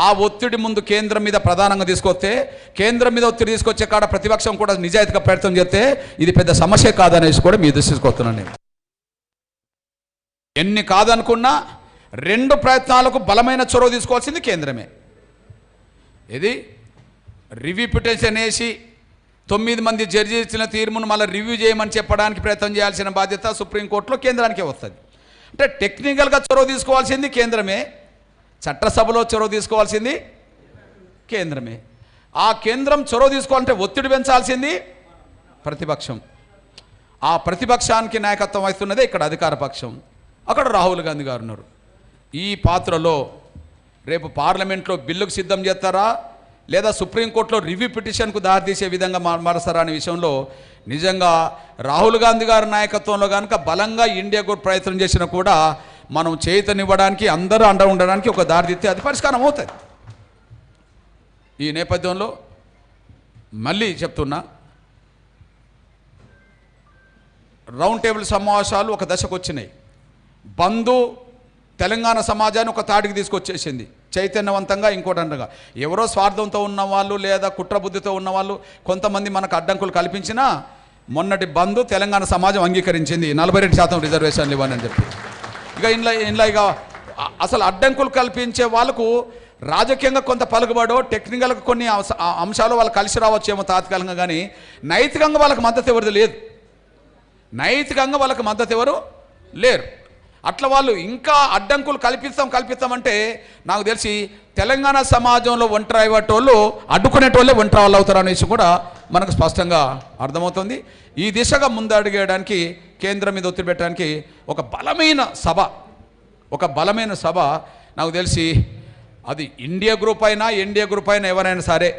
ఆ ఒత్తిడి ముందు కేంద్రం మీద ప్రధానంగా తీసుకొస్తే కేంద్రం మీద ఒత్తిడి తీసుకొచ్చే కాడ ప్రతిపక్షం కూడా నిజాయితీగా ప్రయత్నం చేస్తే ఇది పెద్ద సమస్య కాదనేసి కూడా మీ దృష్టికి తీసుకొస్తున్నాను నేను. ఎన్ని కాదనుకున్నా 2 ప్రయత్నాలకు బలమైన చొరవ తీసుకోవాల్సింది కేంద్రమే. ఇది రివ్యూ పిటిషన్ వేసి 9 మంది జడ్జి ఇచ్చిన తీర్పును మళ్ళీ రివ్యూ చేయమని చెప్పడానికి ప్రయత్నం చేయాల్సిన బాధ్యత సుప్రీంకోర్టులో కేంద్రానికే వస్తుంది. అంటే టెక్నికల్గా చొరవ తీసుకోవాల్సింది కేంద్రమే, చట్టసభలో చొరవ తీసుకోవాల్సింది కేంద్రమే. ఆ కేంద్రం చొరవ తీసుకోవాలంటే ఒత్తిడి పెంచాల్సింది ప్రతిపక్షం. ఆ ప్రతిపక్షానికి నాయకత్వం వహిస్తున్నదే ఇక్కడ అధికార పక్షం. అక్కడ రాహుల్ గాంధీ గారు ఉన్నారు. ఈ పాత్రలో రేపు పార్లమెంట్లో బిల్లుకు సిద్ధం చేస్తారా లేదా సుప్రీంకోర్టులో రివ్యూ పిటిషన్కు దారితీసే విధంగా మారుస్తారా అనే విషయంలో నిజంగా రాహుల్ గాంధీ గారి నాయకత్వంలో కనుక బలంగా ఇండియా గ్రూప్ ప్రయత్నం చేసినా కూడా మనం చేతనివ్వడానికి అందరూ అండ ఉండడానికి ఒక దారితీస్తే అది పరిష్కారం అవుతుంది. ఈ నేపథ్యంలో మళ్ళీ చెప్తున్నా, రౌండ్ టేబుల్ సమావేశాలు ఒక దశకు వచ్చినాయి. బంధు తెలంగాణ సమాజాన్ని ఒక తాటికి తీసుకొచ్చేసింది చైతన్యవంతంగా. ఇంకోటండగా ఎవరో స్వార్థంతో ఉన్నవాళ్ళు లేదా కుట్రబుద్ధితో ఉన్నవాళ్ళు కొంతమంది మనకు అడ్డంకులు కల్పించినా మొన్నటి బంధు తెలంగాణ సమాజం అంగీకరించింది 42% రిజర్వేషన్లు ఇవ్వనని చెప్పి. ఇక ఇంట్లో ఇక అసలు అడ్డంకులు కల్పించే వాళ్ళకు రాజకీయంగా కొంత పలుకుబడో టెక్నికల్గా కొన్ని అంశాలు వాళ్ళు కలిసి రావచ్చేమో తాత్కాలికంగా, కానీ నైతికంగా వాళ్ళకి మద్దతు ఎవరిది లేదు. నైతికంగా వాళ్ళకి మద్దతు ఎవరు లేరు. అట్లా వాళ్ళు ఇంకా అడ్డంకులు కల్పిస్తామంటే నాకు తెలిసి తెలంగాణ సమాజంలో ఒంటరి అయ్యేటోళ్ళు అడ్డుకునేటోళ్ళే ఒంటరి వాళ్ళు అవుతారు అనేసి కూడా మనకు స్పష్టంగా అర్థమవుతుంది. ఈ దిశగా ముందడుగేయడానికి కేంద్రం మీద ఒత్తిడి పెట్టడానికి ఒక బలమైన సభ నాకు తెలిసి అది ఇండియా గ్రూప్ అయినా ఎన్డీఏ గ్రూప్ అయినా ఎవరైనా సరే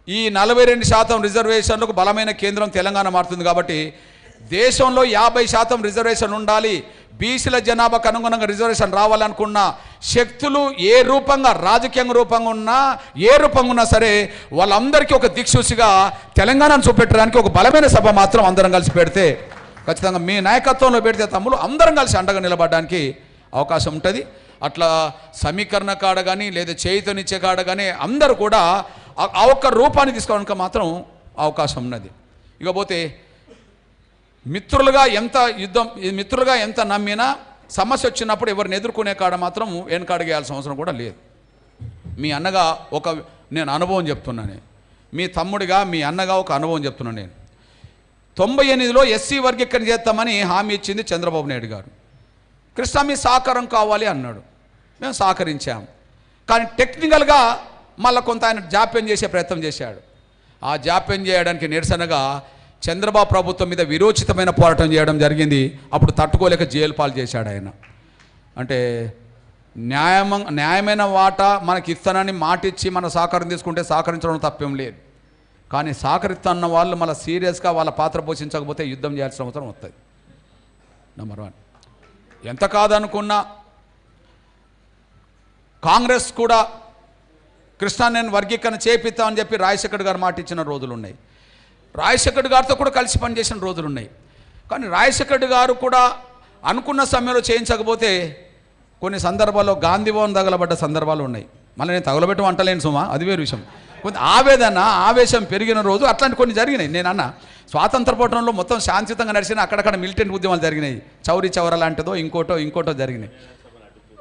ఈ 42% రిజర్వేషన్లకు బలమైన కేంద్రం తెలంగాణ మారుతుంది. కాబట్టి దేశంలో 50% రిజర్వేషన్ ఉండాలి, బీసీల జనాభాకు అనుగుణంగా రిజర్వేషన్ రావాలనుకున్న శక్తులు ఏ రూపంగా రాజకీయ రూపంగా ఉన్నా ఏ రూపంగా ఉన్నా సరే వాళ్ళందరికీ ఒక దిక్సూచిగా తెలంగాణను చూపెట్టడానికి ఒక బలమైన సభ మాత్రం అందరం కలిసి పెడితే ఖచ్చితంగా మీ నాయకత్వంలో పెడితే తమ్ముళ్ళు అందరం కలిసి అండగా నిలబడడానికి అవకాశం ఉంటుంది. అట్లా సమీకరణ కాడ కానీ లేదా చేయుతనిచ్చే కాడ కానీ అందరూ కూడా ఆ ఒక్క రూపాన్ని తీసుకోవడానికి మాత్రం అవకాశం ఉన్నది. ఇకపోతే మిత్రులుగా ఎంత నమ్మినా సమస్య వచ్చినప్పుడు ఎవరిని ఎదుర్కొనే కాడ మాత్రం వెనకాడగేయాల్సిన అవసరం కూడా లేదు. మీ అన్నగా నేను అనుభవం చెప్తున్నాను, మీ తమ్ముడిగా మీ అన్నగా ఒక అనుభవం చెప్తున్నాను నేను. 98లో ఎస్సీ వర్గీకరణ చేస్తామని హామీ ఇచ్చింది చంద్రబాబు నాయుడు గారు. కృష్ణ మీ సహకారం కావాలి అన్నాడు, మేము సహకరించాం. కానీ టెక్నికల్గా మళ్ళీ కొంత ఆయన జాప్యం చేసే ప్రయత్నం చేశాడు. ఆ జాప్యం చేయడానికి నిరసనగా చంద్రబాబు ప్రభుత్వం మీద విరోచితమైన పోరాటం చేయడం జరిగింది. అప్పుడు తట్టుకోలేక జైలు పాలు చేశాడు ఆయన. అంటే న్యాయమైన వాటా మనకి ఇస్తానని మాటిచ్చి మన సహకారం తీసుకుంటే సహకరించడం తప్పేం లేదు. కానీ సహకరిస్తున్న వాళ్ళు మళ్ళీ సీరియస్గా వాళ్ళ పాత్ర పోషించకపోతే యుద్ధం చేయాల్సిన అవసరం వస్తుంది. నెంబర్ 1. ఎంత కాదనుకున్నా కాంగ్రెస్ కూడా కృష్ణా నేను వర్గీకరణ చేపిస్తామని చెప్పి రాజశేఖర్ గారు మాట ఇచ్చిన రోజులు ఉన్నాయి. రాజశేఖర్ గారితో కూడా కలిసి పనిచేసిన రోజులు ఉన్నాయి. కానీ రాజశేఖర్ గారు కూడా అనుకున్న సమయంలో చేయించకపోతే కొన్ని సందర్భాల్లో గాంధీ భవన్ తగలబడ్డ సందర్భాలు ఉన్నాయి. మళ్ళీ నేను తగలబెట్టం అంటలేను సుమా, అది వేరు విషయం. కొంత ఆవేశం పెరిగిన రోజు అట్లాంటి కొన్ని జరిగినాయి. నేను అన్న స్వాతంత్ర పోరాటంలో మొత్తం శాంతియుతంగా నడిచిన అక్కడక్కడ మిలిటెంట్ ఉద్యమాలు జరిగినాయి. చౌరీ చౌర లాంటిదో ఇంకోటో జరిగినాయి.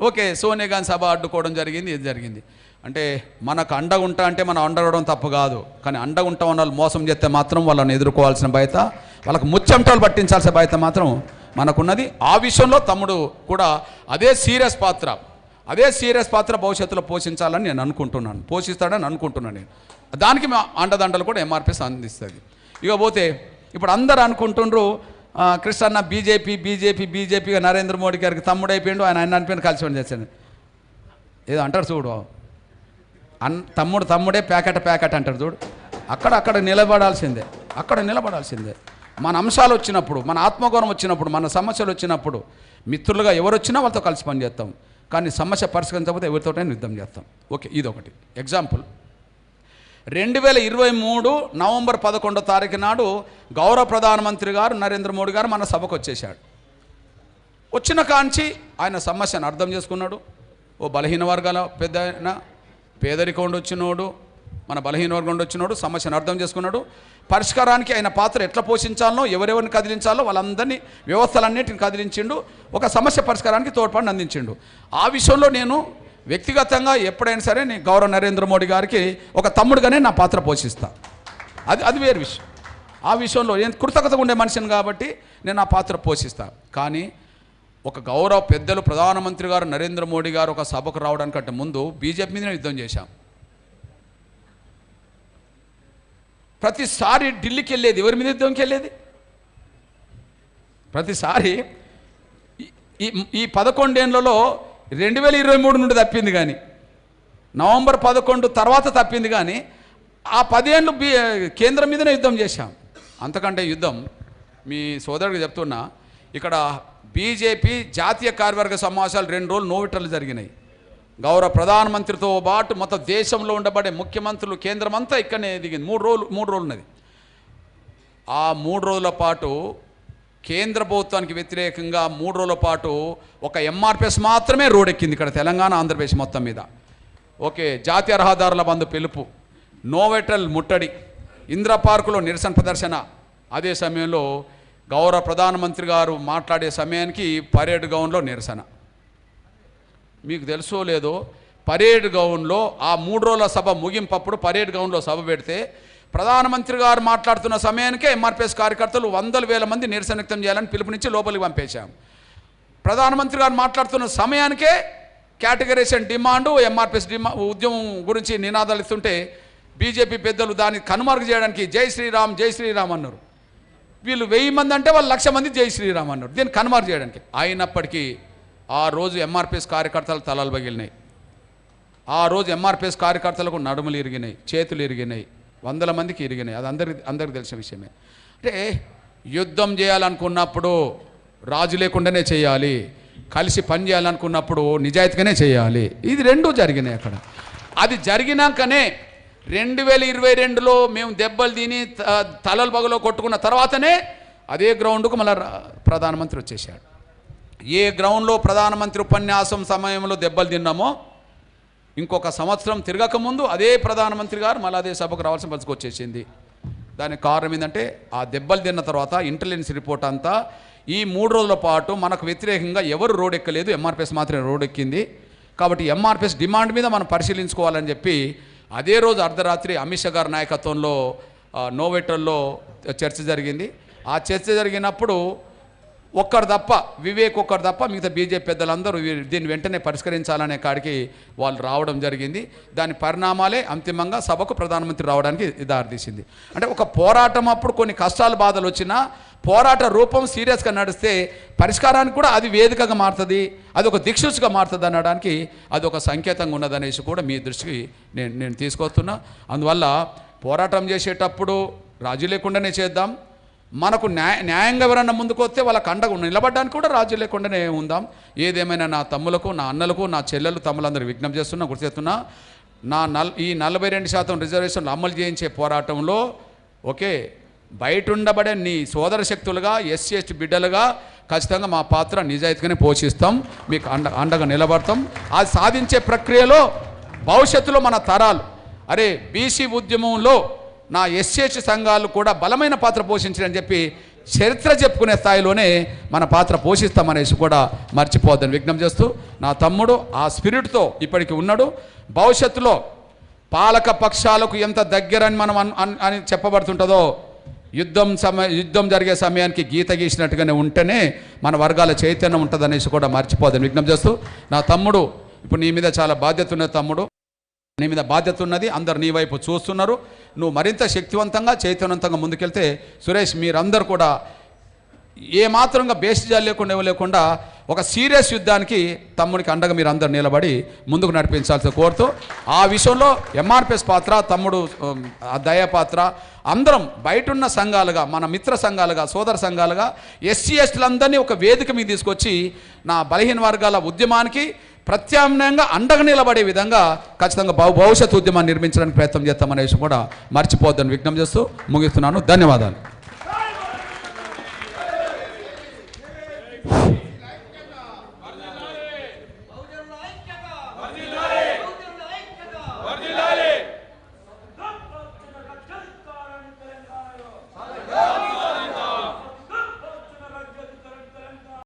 ఓకే, సోనియా గాంధీ సభ అడ్డుకోవడం జరిగింది, ఇది జరిగింది. అంటే మనకు అండగా ఉంటా అంటే మనం అండగడం తప్పు కాదు, కానీ అండగా ఉంటాం వాళ్ళు మోసం చేస్తే మాత్రం వాళ్ళని ఎదుర్కోవాల్సిన బాధ్యత, వాళ్ళకు ముచ్చెమటలు పట్టించాల్సిన బాధ్యత మాత్రం మనకున్నది. ఆ విషయంలో తమ్ముడు కూడా అదే సీరియస్ పాత్ర భవిష్యత్తులో పోషించాలని నేను అనుకుంటున్నాను, పోషిస్తాడని అనుకుంటున్నాను నేను. దానికి మా అండదండలు కూడా ఎంఆర్పిఎస్ అందిస్తుంది. ఇకపోతే ఇప్పుడు అందరు అనుకుంటుండ్రు కృష్ణన్న బీజేపీగా నరేంద్ర మోడీ గారికి తమ్ముడు అయిపోయిండు, ఆయన అనిపోయిన కలిసి పని చేశాడు ఏదో అంటారు చూడు, తమ్ముడే ప్యాకెట్ అంటారు చూడు. అక్కడ నిలబడాల్సిందే. మన అంశాలు వచ్చినప్పుడు, మన ఆత్మగౌరవం వచ్చినప్పుడు, మన సమస్యలు వచ్చినప్పుడు మిత్రులుగా ఎవరు వచ్చినా వాళ్ళతో కలిసి పనిచేస్తాం, కానీ సమస్య పరిష్కరించకపోతే ఎవరితోటైనా యుద్ధం చేస్తాం. ఓకే, ఇదొకటి ఎగ్జాంపుల్. 2023 నవంబర్ 11వ తారీఖు నాడు గౌరవ ప్రధానమంత్రి గారు నరేంద్ర మోడీ గారు మన సభకు వచ్చేసాడు. వచ్చిన కాంచి ఆయన సమస్యను అర్థం చేసుకున్నాడు. ఓ బలహీన వర్గాల పెద్ద ఆయన, పేదరికం వచ్చినోడు, మన బలహీన వర్గం వచ్చినోడు సమస్యను అర్థం చేసుకున్నాడు. పరిష్కారానికి ఆయన పాత్ర ఎట్లా పోషించాలనో, ఎవరెవరిని కదిలించాలో వాళ్ళందరినీ, వ్యవస్థలన్నిటిని కదిలించిండు, ఒక సమస్య పరిష్కారానికి తోడ్పాటును అందించిండు. ఆ విషయంలో నేను వ్యక్తిగతంగా ఎప్పుడైనా సరే నేను గౌరవ నరేంద్ర మోడీ గారికి ఒక తమ్ముడుగానే నా పాత్ర పోషిస్తా. అది వేరే విషయం. ఆ విషయంలో నేను కృతజ్ఞతగా ఉండే మనిషిని కాబట్టి నేను ఆ పాత్ర పోషిస్తా. కానీ ఒక గౌరవ పెద్దలు ప్రధానమంత్రి గారు నరేంద్ర మోడీ గారు ఒక సభకు రావడానికంటే ముందు బీజేపీ మీద యుద్ధం చేశాం. ప్రతిసారి ఢిల్లీకి వెళ్ళేది ఎవరి మీద యుద్ధంకి వెళ్ళేది? ప్రతిసారి ఈ 11 ఏళ్లలో 2023 నుండి తప్పింది, కానీ నవంబర్ 11 తర్వాత తప్పింది, కానీ ఆ 10 ఏళ్ళు కేంద్రం మీదనే యుద్ధం చేశాం. అంతకంటే యుద్ధం మీ సోదరుడికి చెప్తున్నా, ఇక్కడ బీజేపీ జాతీయ కార్యవర్గ సమావేశాలు 2 రోజులు నోవిటర్లు జరిగినాయి. గౌరవ ప్రధానమంత్రితో పాటు మొత్తం దేశంలో ఉండబడే ముఖ్యమంత్రులు, కేంద్రం అంతా ఇక్కడనే దిగింది. 3 రోజులు ఉన్నది. ఆ 3 రోజుల పాటు కేంద్ర ప్రభుత్వానికి వ్యతిరేకంగా 3 రోజుల పాటు ఒక ఎంఆర్పిఎస్ మాత్రమే రోడెక్కింది ఇక్కడ తెలంగాణ, ఆంధ్రప్రదేశ్ మొత్తం మీద. ఓకే, జాతీయ రహదారుల బంద్ పిలుపు, నోవెటల్ ముట్టడి, ఇందిరా పార్కులో నిరసన ప్రదర్శన. అదే సమయంలో గౌరవ ప్రధానమంత్రి గారు మాట్లాడే సమయానికి పరేడ్ గ్రౌండ్లో నిరసన. మీకు తెలుసో లేదో, పరేడ్ గ్రౌండ్లో ఆ 3 రోజుల సభ ముగింపప్పుడు పరేడ్ గ్రౌండ్లో సభ పెడితే ప్రధానమంత్రి గారు మాట్లాడుతున్న సమయానికే ఎంఆర్పిఎస్ కార్యకర్తలు 100,000 మంది నిరసన వ్యక్తం చేయాలని పిలుపునిచ్చి లోపలికి పంపేశాం. ప్రధానమంత్రి గారు మాట్లాడుతున్న సమయానికే కేటగరైజేషన్ డిమాండు, ఎంఆర్పిఎస్ ఉద్యమం గురించి నినాదాలు ఇస్తుంటే బీజేపీ పెద్దలు దాన్ని కనుమరుగు చేయడానికి జై శ్రీరామ్ అన్నారు. వీళ్ళు 1000 మంది అంటే వాళ్ళు 1,00,000 మంది జై శ్రీరామ్ అన్నారు, దీన్ని కనుమరుగు చేయడానికి. అయినప్పటికీ ఆ రోజు ఎంఆర్పిఎస్ కార్యకర్తలు తలలు పగిలినాయి. ఆ రోజు ఎంఆర్పిఎస్ కార్యకర్తలకు నడుములు ఇరిగినాయి, చేతులు ఇరిగినాయి, 100 మందికి ఇరిగినాయి. అది అందరికి తెలిసిన విషయమే. అంటే యుద్ధం చేయాలనుకున్నప్పుడు రాజు లేకుండానే చేయాలి, కలిసి పని చేయాలనుకున్నప్పుడు నిజాయితీగానే చేయాలి. ఇది 2 జరిగినాయి అక్కడ. అది జరిగినాకనే 2022లో మేము దెబ్బలు తిని తలలు పగలో కొట్టుకున్న తర్వాతనే అదే గ్రౌండ్కు మళ్ళీ ప్రధానమంత్రి వచ్చేసాడు. ఏ గ్రౌండ్లో ప్రధానమంత్రి ఉపన్యాసం సమయంలో దెబ్బలు తిన్నామో ఇంకొక సంవత్సరం తిరగకముందు అదే ప్రధానమంత్రి గారు మళ్ళీ అదే సభకు రావాల్సిన పరిస్థితి వచ్చేసింది. దానికి కారణం ఏంటంటే ఆ దెబ్బలు తిన్న తర్వాత ఇంటెలిజెన్స్ రిపోర్ట్ అంతా ఈ 3 రోజుల పాటు మనకు వ్యతిరేకంగా ఎవరు రోడ్ ఎక్కలేదు, ఎంఆర్పిఎస్ మాత్రమే రోడ్ ఎక్కింది. కాబట్టి ఎంఆర్పిఎస్ డిమాండ్ మీద మనం పరిశీలించుకోవాలని చెప్పి అదే రోజు అర్ధరాత్రి అమిత్ షా గారి నాయకత్వంలో నోవెటల్లో చర్చ జరిగింది. ఆ చర్చ జరిగినప్పుడు వివేక్ ఒక్కరు తప్ప మిగతా బీజేపీ పెద్దలందరూ దీన్ని వెంటనే పరిష్కరించాలనే కాడికి వాళ్ళు రావడం జరిగింది. దాని పరిణామాలే అంతిమంగా సభకు ప్రధానమంత్రి రావడానికి దారితీసింది. అంటే ఒక పోరాటం అప్పుడు కొన్ని కష్టాలు బాధలు వచ్చినా పోరాట రూపం సీరియస్గా నడిస్తే పరిష్కారానికి కూడా అది వేదికగా మారుతుంది, అది ఒక దిక్సూచిగా మారుతుంది అనడానికి అది ఒక సంకేతంగా ఉన్నదనేసి కూడా మీ దృష్టికి నేను తీసుకొస్తున్నా. అందువల్ల పోరాటం చేసేటప్పుడు రాజీ లేకుండానే చేద్దాం. మనకు న్యాయంగా ఎవరన్నా ముందుకు వస్తే వాళ్ళకి అండగా నిలబడడానికి కూడా రాజీ లేకుండానే ఉందాం. ఏదేమైనా నా తమ్ములకు, నా అన్నలకు, నా చెల్లెలు తమ్ములందరూ విజ్ఞప్తి చేస్తున్నా, గుర్తు చేస్తున్నా, ఈ 42% రిజర్వేషన్లు అమలు చేయించే పోరాటంలో ఓకే బయట ఉండబడే నీ సోదర శక్తులుగా, ఎస్సీ ఎస్టీ బిడ్డలుగా ఖచ్చితంగా మా పాత్ర నిజాయితీగానే పోషిస్తాం, మీకు అండగా నిలబడతాం. అది సాధించే ప్రక్రియలో భవిష్యత్తులో మన తరాలు బీసీ ఉద్యమంలో నా ఎస్సీ ఎస్టీ సంఘాలు కూడా బలమైన పాత్ర పోషించారని చెప్పి చరిత్ర చెప్పుకునే స్థాయిలోనే మన పాత్ర పోషిస్తామనేసి కూడా మర్చిపోద్దని విజ్ఞప్తి చేస్తూ, నా తమ్ముడు ఆ స్పిరిట్తో ఇప్పటికి ఉన్నాడు. భవిష్యత్తులో పాలక పక్షాలకు ఎంత దగ్గరని మనం అని చెప్పబడుతుంటుందో, యుద్ధం జరిగే సమయానికి గీత గీసినట్టుగానే ఉంటేనే మన వర్గాల చైతన్యం ఉంటుందనేసి కూడా మర్చిపోదని విజ్ఞప్తి చేస్తూ, నా తమ్ముడు ఇప్పుడు నీ మీద చాలా బాధ్యత ఉన్నది. తమ్ముడు నీ మీద బాధ్యత ఉన్నది, అందరు నీ వైపు చూస్తున్నారు. నువ్వు మరింత శక్తివంతంగా చైతన్యవంతంగా ముందుకెళ్తే సురేష్ మీరందరూ కూడా ఏమాత్రంగా బేసిజాలు లేకుండా ఒక సీరియస్ యుద్ధానికి తమ్ముడికి అండగా మీరు అందరు నిలబడి ముందుకు నడిపించాల్సి కోరుతూ, ఆ విషయంలో ఎంఆర్పిఎస్ పాత్ర, తమ్ముడు దయ పాత్ర, అందరం బయటున్న సంఘాలుగా, మన మిత్ర సంఘాలుగా, సోదర సంఘాలుగా ఎస్సీ ఎస్టీలందరినీ ఒక వేదిక మీద తీసుకొచ్చి నా బలహీన వర్గాల ఉద్యమానికి ప్రత్యామ్నాయంగా అండగా నిలబడే విధంగా ఖచ్చితంగా భవిష్యత్ ఉద్యమాన్ని నిర్మించడానికి ప్రయత్నం చేస్తామనే విషయం కూడా మర్చిపోద్దని విజ్ఞప్తి చేస్తూ ముగిస్తున్నాను. ధన్యవాదాలు.